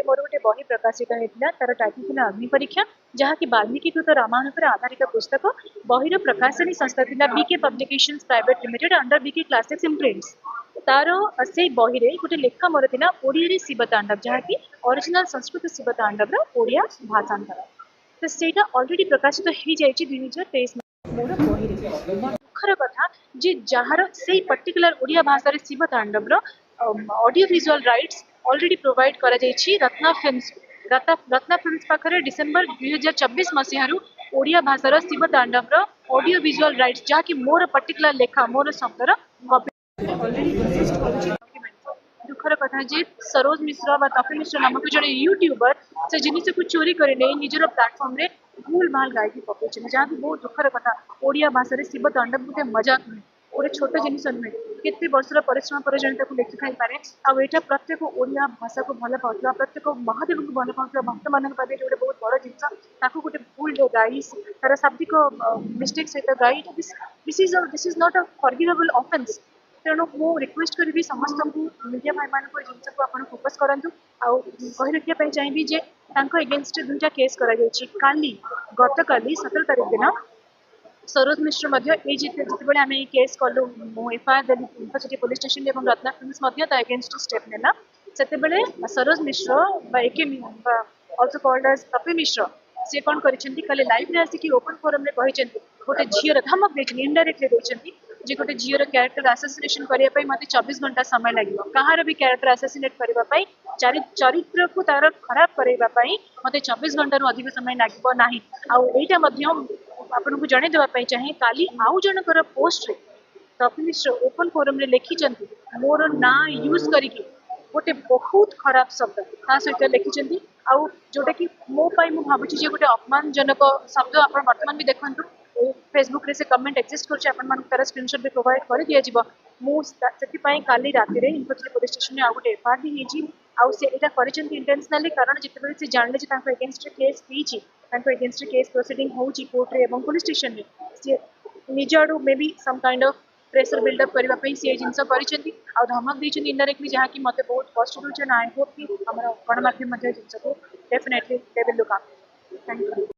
मोर गोटे बही प्रकाशित होता तार टाइटल था अग्नि परीक्षा जहाँकि वाल्मीकिकृत रामायण पर आधारित पुस्तक बहिर प्रकाशनी संस्था था BK publications private limited under BK classics imprints तार से बही रे गोटे लेखा मोर था ओडिया शिव तांडव जहाँकि ओरिजिनल संस्कृत शिव तांडव ओडिया भाषांतर तो सेटा ऑलरेडी प्रकाशित हो जाए 2023 मोर बही दुखर कथा जे जार से पर्टिकुलर ओडिया भाषा शिव तांडव audio visual rights already provide करा जायछि रत्ना फिल्म्स पाखरे डिसेंबर 2024 मसीहारू ओडिया भाषार शिव तांडव ऑडियो विजुअल राइट्स जहाँकि मोर पर्टिकुलर लेखा मोर शब्दर दुखर कथा जे सरोज मिश्र व तपी मिश्र नामक जड़े यूट्यूबर से जिनिस को चोरी कर निजर प्लाटफर्म रे भूल भाल गायकी पकड़ जहाँ भी बहुत दुखर कथा ओडिया भाषा शिव तांडव गोटे मजाक नुहे गोटे छोट जिनिस नुहे केते वर्षर परिश्रम पर जन लिखि थाई पारे आटा प्रत्येक ओडिया भाषा को भल पाऊा प्रत्येक महादेव को भल पाऊा भक्त मान पाखे गोटे बहुत बड़ जिन गोटे भूल गाई तार शाब्दिक मिस्टेक सहित गाई this is not a forgivable offence तेणु मु रिक्वेस्ट करी समस्त को मीडिया भाई मान जिन को आप फोकस करूँ आउ कही रखापी चाहिए जे एगेन्स्ट दुईटा केस काली गत काली 17 तारीख दिन सरोज मिश्र जिते आम केस कलु एफआईआर देली यूनिवर्सिटी पुलिस स्टेशन और रत्ना फिल्म्स एगेन्स्ट स्टेप नेला से सरोज मिश्र एके ऑल्सो कॉल्ड एज तपी मिश्र सी कौन करें लाइव आसिक ओपन फोरम कही गोटे झीर धमक देती इनडायरेक्टली देती जे गोटे झीर क्यारेक्टर आसासिनेशन करने मत 24 घंटा समय लगे कहार भी क्यारेक्टर आसासिनेट करने चरित्र को तार खराब करने मत 24 घंटा अधिक समय लगना आईटा आपन को जन देवाई चाहे काली आउ जनकर पोस्ट रे तपी मिश्र ओपन फोरम रे लिखिं मोर ना यूज करके गोटे बहुत खराब शब्द ता सहित लिखिं आउ जोटा कि मो भावुँ गोटे अपमानजनक शब्द आप बर्तमान भी देखु फेसबुक रे से कमेंट एक्जिस्ट कर स्क्रीनशॉट भी प्रोवाइड कर दिया मुझे काली राति यूनिवर्सिटी पुलिस स्टेशन में गोटे एफआईआर भी होती इंटेंशनली कारण जिते से जानले against case against case proceeding होची कोर्ट रे पुलिस स्टेशन में सी निज आड़ू maybe some kind of pressure buildup करने सी जिनस कर धमक देती इनडायरेक्टली जहाँकि मत बहुत कष्ट दूसरे आई होप कि गणमाध्यम जिन को definitely they will look after thank you.